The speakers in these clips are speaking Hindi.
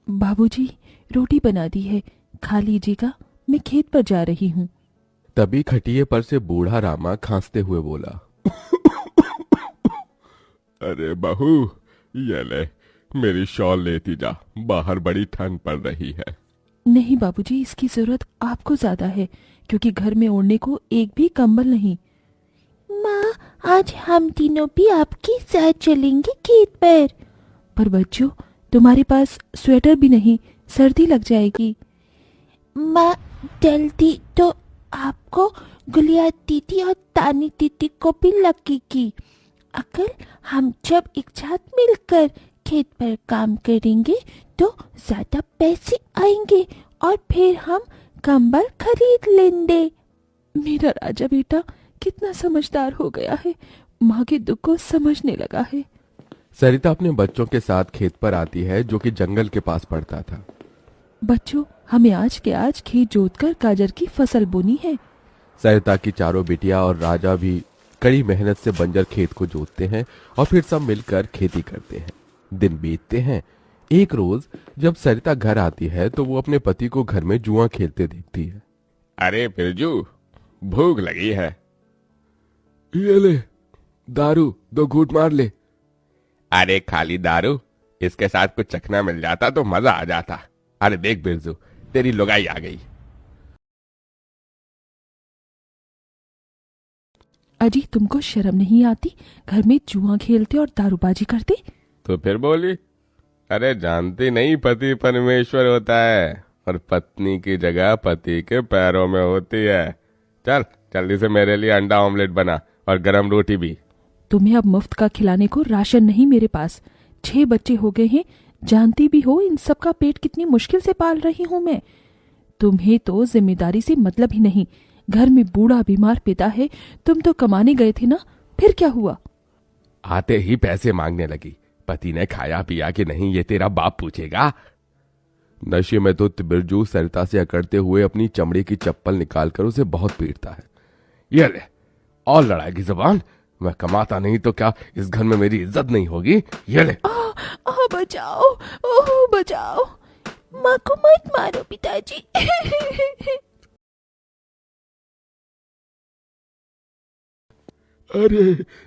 बाबूजी, रोटी बना दी है, खा लीजिएगा, मैं खेत पर जा रही हूँ। तभी खटिये पर से बूढ़ा रामा खांसते हुए बोला, अरे बहू, ये ले, मेरी शॉल लेती जा, बाहर बड़ी ठंड पड़ रही है। नहीं बाबूजी, इसकी जरूरत आपको ज्यादा है, क्योंकि घर में ओढ़ने को एक भी कंबल नहीं। माँ, आज हम तीनों भी आपके साथ चलेंगे खेत पर बच्चों, तुम्हारे पास स्वेटर भी नहीं, सर्दी लग जाएगी। माँ, जल्दी तो आपको गुलिया दीदी और तानी दीदी को भी लगेगी। अगर हम जब एक साथ मिलकर खेत पर काम करेंगे तो ज्यादा पैसे आएंगे और फिर हम कंबल खरीद लेंगे। मेरा राजा बेटा कितना समझदार हो गया है, माँ के दुख को समझने लगा है। सरिता अपने बच्चों के साथ खेत पर आती है, जो कि जंगल के पास पड़ता था। बच्चों, हमें आज के आज खेत जोतकर गाजर की फसल बोनी है। सरिता की चारों बिटिया और राजा भी कड़ी मेहनत से बंजर खेत को जोतते हैं और फिर सब मिलकर खेती करते हैं। दिन बीतते हैं। एक रोज जब सरिता घर आती है तो वो अपने पति को घर में जुआ खेलते देखती है। अरे बिरजू, भूख लगी है। ये ले, दारू 2 घूंट मार ले। अरे खाली दारू, इसके साथ कुछ चखना मिल जाता तो मजा आ जाता। अरे देख बिरजू, तेरी लुगाई आ गई। अजी, तुमको शर्म नहीं आती? घर में जुआ खेलते और दारूबाजी करते। तो फिर बोली, अरे जानती नहीं, पति परमेश्वर होता है और पत्नी की जगह पति के पैरों में होती है। चल जल्दी से मेरे लिए अंडा ऑमलेट बना और गरम रोटी भी। तुम्हें अब मुफ्त का खिलाने को राशन नहीं मेरे पास। 6 बच्चे हो गए हैं, जानती भी हो इन सब का पेट कितनी मुश्किल से पाल रही हूँ मैं। तुम्हें तो जिम्मेदारी से मतलब ही नहीं। घर में बूढ़ा बीमार पिता है, तुम तो कमाने गए थे ना, फिर क्या हुआ? आते ही पैसे मांगने लगी। पति ने खाया पिया कि नहीं ये तेरा बाप पूछेगा। नशे में तो बिरजू सरिता से अकड़ते हुए अपनी चमड़े की चप्पल निकालकर उसे बहुत पीटता है। ये ले, और लड़ाएगी जुबान। मैं कमाता नहीं तो क्या इस घर में मेरी इज्जत नहीं होगी? ये ले। बचाओ, ओह बचाओ, माँ को मत मारो पिताजी। अरे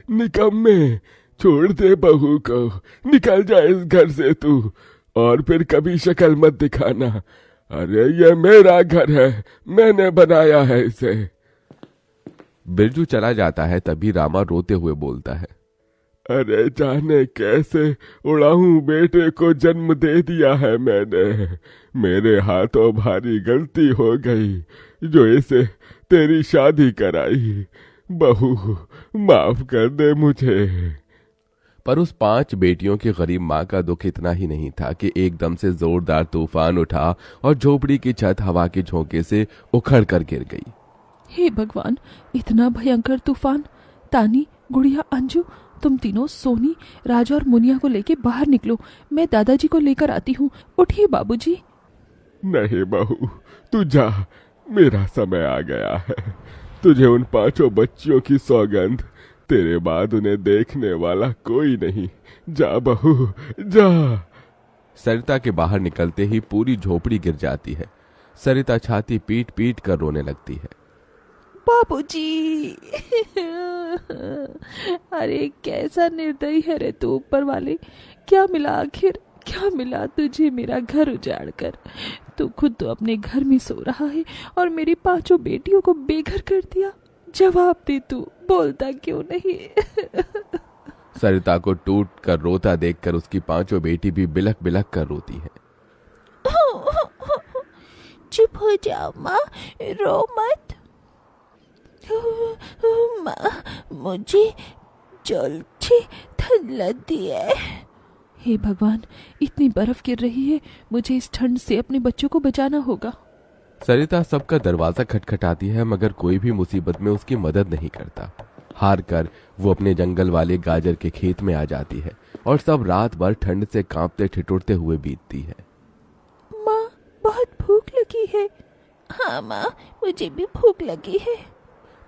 निकम्मे, छोड़ दे बहू को, निकल जा इस घर से तू, और फिर कभी शक्ल मत दिखाना। अरे ये मेरा घर है, मैंने बनाया है इसे। बिरजू चला जाता है। तभी रामा रोते हुए बोलता है, अरे जाने कैसे उड़ाऊं बेटे को जन्म दे दिया है मैंने। मेरे हाथों भारी गलती हो गई जो इसे तेरी शादी कराई। बहू माफ कर दे मुझे। पर उस 5 बेटियों की गरीब माँ का दुख इतना ही नहीं था कि एकदम से जोरदार तूफान उठा और झोपड़ी की छत हवा के झोंके से उखड़ कर गिर गई। हे भगवान, इतना भयंकर तूफान! तानी, गुड़िया, अंजू, तुम तीनों सोनी, राजा और मुनिया को लेके बाहर निकलो, मैं दादाजी को लेकर आती हूँ। उठिए बाबूजी। नहीं बहू, तू जा, मेरा समय आ गया है। तुझे उन 5 बच्चियों की सौगंध, तेरे बाद उन्हें देखने वाला कोई नहीं। जा बहू, जा। सरिता के बाहर निकलते ही पूरी झोपड़ी गिर जाती है। सरिता छाती पीट पीट कर रोने लगती है। बाबूजी। अरे कैसा निर्दयी है रे तू ऊपर वाले! क्या मिला आखिर, क्या मिला तुझे मेरा घर उजाड़ कर? तू खुद तो अपने घर में सो रहा है और मेरी 5 बेटियों को बेघर कर दिया। जवाब दे, तू बोलता क्यों नहीं? सरिता को टूट कर रोता देखकर उसकी 5 बेटी भी बिलख बिलख कर रोती है। चुप हो जाओ माँ, रो मत। माँ, मुझे जल्दी ठंड लगती है। हे भगवान, इतनी बर्फ गिर रही है, मुझे इस ठंड से अपने बच्चों को बचाना होगा। सरिता सबका दरवाजा खटखटाती है, मगर कोई भी मुसीबत में उसकी मदद नहीं करता। हार कर वो अपने जंगल वाले गाजर के खेत में आ जाती है और सब रात भर ठंड से कांपते ठिठुरते हुए बीतती है। माँ, बहुत भूख लगी है। हाँ माँ, मुझे भी भूख लगी है।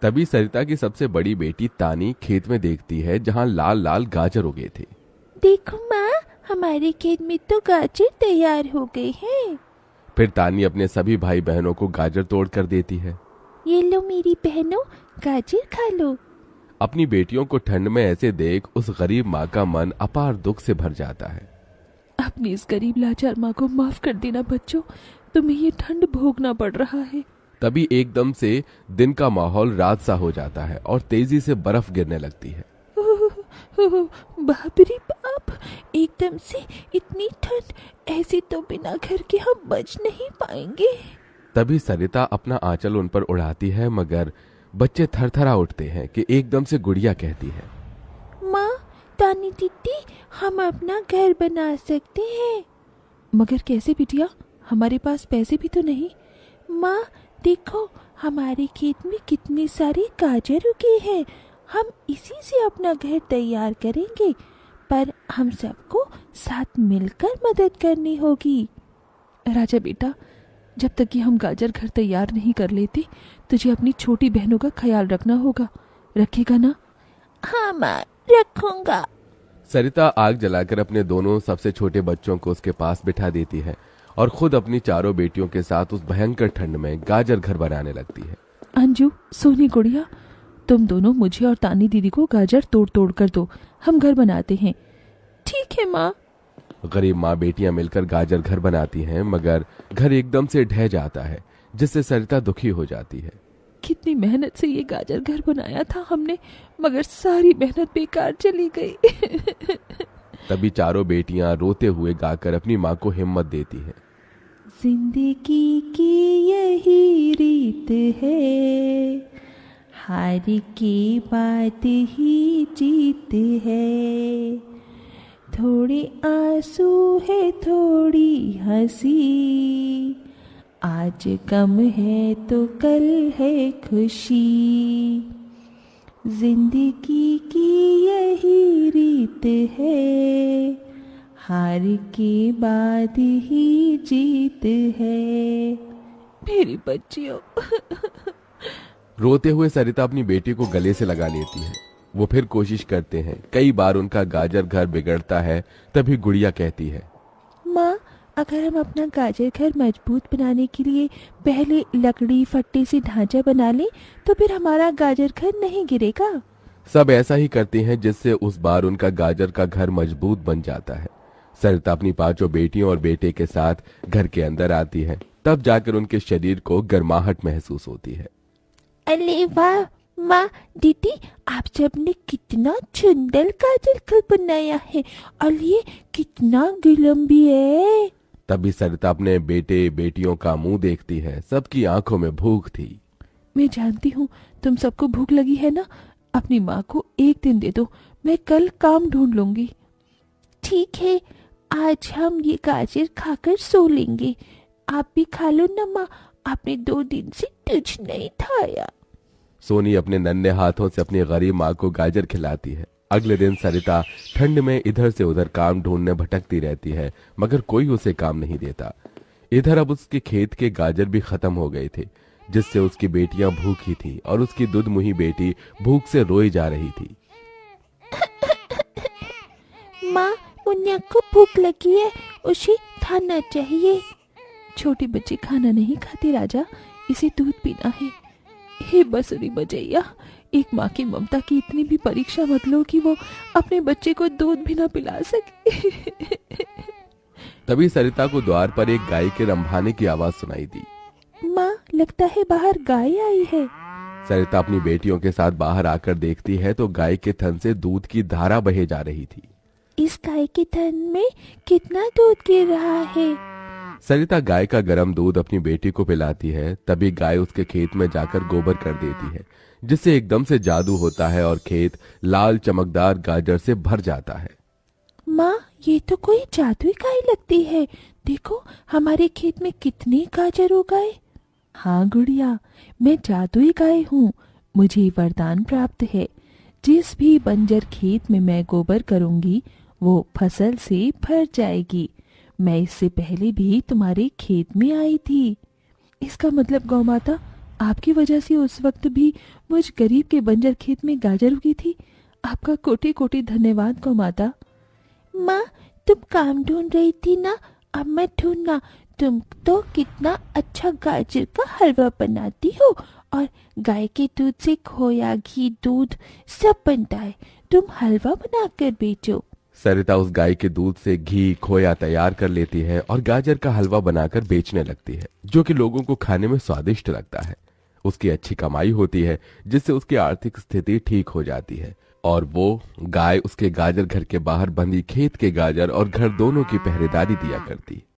तभी सरिता की सबसे बड़ी बेटी तानी खेत में देखती है जहाँ लाल लाल गाजर उगे थे। देखो माँ, हमारे खेत में तो गाजर तैयार हो गए हैं। फिर तानी अपने सभी भाई बहनों को गाजर तोड़ कर देती है। ये लो मेरी बहनों, गाजर खा लो। अपनी बेटियों को ठंड में ऐसे देख उस गरीब माँ का मन अपार दुख से भर जाता है। अपनी इस गरीब लाचार माँ को माफ कर देना बच्चों, तुम्हें ये ठंड भोगना पड़ रहा है। तभी एकदम से दिन का माहौल रात सा हो जाता है और तेजी से बर्फ गिरने लगती है। बाप रे बाप, एकदम से इतनी ठंड, ऐसी तो बिना घर के हम बच नहीं पाएंगे। तभी सरिता अपना आंचल उन पर उड़ाती है, मगर बच्चे थरथरा उठते हैं कि एकदम से गुड़िया कहती है, माँ, तानी दीदी, हम अपना घर बना सकते हैं। मगर कैसे बिटिया, हमारे पास पैसे भी तो नहीं। माँ देखो, हमारे खेत में कितने सारे गाजर उगे हैं, हम इसी से अपना घर तैयार करेंगे, पर हम सबको साथ मिलकर मदद करनी होगी। राजा बेटा, जब तक कि हम गाजर घर तैयार नहीं कर लेते, तुझे अपनी छोटी बहनों का ख्याल रखना होगा, रखेगा ना? हाँ माँ, रखूंगा। सरिता आग जलाकर अपने दोनों सबसे छोटे बच्चों को उसके पास बिठा देती है और खुद अपनी चारों बेटियों के साथ उस भयंकर ठंड में गाजर घर बनाने लगती है। अंजू, सोनी, गुड़िया, तुम दोनों मुझे और तानी दीदी को गाजर तोड़ तोड़ कर दो, हम घर बनाते हैं। ठीक है माँ। गरीब माँ बेटियां मिलकर गाजर घर बनाती हैं, मगर घर एकदम से ढह जाता है, जिससे सरिता दुखी हो जाती है। कितनी मेहनत से ये गाजर घर बनाया था हमने, मगर सारी मेहनत बेकार चली गई। तभी चारों बेटियां रोते हुए गाकर अपनी माँ को हिम्मत देती हैं। जिंदगी की यही रीत है, हार के बाद ही जीत है, थोड़े आंसू है थोड़ी हंसी, आज गम है तो कल है खुशी, जिंदगी की यही रीत है, हार के बाद ही जीत है। मेरी बच्चियों। रोते हुए सरिता अपनी बेटी को गले से लगा लेती है। वो फिर कोशिश करते हैं, कई बार उनका गाजर घर बिगड़ता है। तभी गुड़िया कहती है, माँ, अगर हम अपना गाजर घर मजबूत बनाने के लिए पहले लकड़ी फट्टे से ढांचा बना लें, तो फिर हमारा गाजर घर नहीं गिरेगा। सब ऐसा ही करते हैं, जिससे उस बार उनका गाजर का घर मजबूत बन जाता है। सरिता अपनी पांचों बेटियों और बेटे के साथ घर के अंदर आती है। तब जाकर उनके शरीर को गर्माहट महसूस होती है। अरे वाह माँ, दीदी, आप सबने कितना सुंदर गाजर घर बनाया है, और ये कितना गिलम भी है। तभी सरिता अपने बेटे बेटियों का मुंह देखती है। सबकी आंखों में भूख थी। मैं जानती हूँ तुम सबको भूख लगी है ना, अपनी माँ को एक दिन दे दो, मैं कल काम ढूंढ लूंगी। ठीक है, आज हम ये गाजर खाकर सो लेंगे। आप भी खा लो ना माँ, आपने 2 दिन से कुछ नहीं खाया। सोनी अपने नन्हे हाथों से अपनी गरीब माँ को गाजर खिलाती है। अगले दिन सरिता ठंड में इधर से उधर काम ढूंढने भटकती रहती है, मगर कोई उसे काम नहीं देता। इधर अब उसके खेत के गाजर भी खत्म हो गए थे, जिससे उसकी बेटियां भूखी थी और उसकी दुधमुही बेटी भूख से रोई जा रही थी। माँ, मुन्ना को भूख लगी है, उसे खाना चाहिए। छोटी बच्ची खाना नहीं खाती राजा, इसे दूध पीना है। हे बसुरी बजैया, एक माँ की ममता की इतनी भी परीक्षा मत लो कि वो अपने बच्चे को दूध भी ना पिला सके। तभी सरिता को द्वार पर एक गाय के रंभाने की आवाज सुनाई दी। माँ, लगता है बाहर गाय आई है। सरिता अपनी बेटियों के साथ बाहर आकर देखती है तो गाय के थन से दूध की धारा बहे जा रही थी। इस गाय के थन में कितना दूध गिर रहा है। सरिता गाय का गर्म दूध अपनी बेटी को पिलाती है। तभी गाय उसके खेत में जाकर गोबर कर देती है, जिससे एकदम से जादू होता है और खेत लाल चमकदार गाजर से भर जाता है। माँ, ये तो कोई जादुई गाय लगती है। देखो, हमारे खेत में कितने गाजर उगाए। हाँ गुड़िया, मैं जादुई गाय हूँ। मुझे वरदान प्राप्त है, जिस भी बंजर खेत में मैं गोबर करूंगी वो फसल से भर जाएगी। मैं इससे पहले भी तुम्हारे खेत में आई थी। इसका मतलब गौ माता, आपकी वजह से उस वक्त भी मुझ गरीब के बंजर खेत में गाजर उगी थी। आपका कोटि कोटि धन्यवाद गौ माता। माँ, तुम काम ढूंढ रही थी ना, अब मैं ढूंढना। तुम तो कितना अच्छा गाजर का हलवा बनाती हो, और गाय के दूध से खोया, घी, दूध सब बनता है। तुम हलवा बनाकर बेचो। सरिता उस गाय के दूध से घी खोया तैयार कर लेती है और गाजर का हलवा बनाकर बेचने लगती है, जो कि लोगों को खाने में स्वादिष्ट लगता है। उसकी अच्छी कमाई होती है, जिससे उसकी आर्थिक स्थिति ठीक हो जाती है और वो गाय उसके गाजर घर के बाहर बंधी खेत के गाजर और घर दोनों की पहरेदारी दिया करती।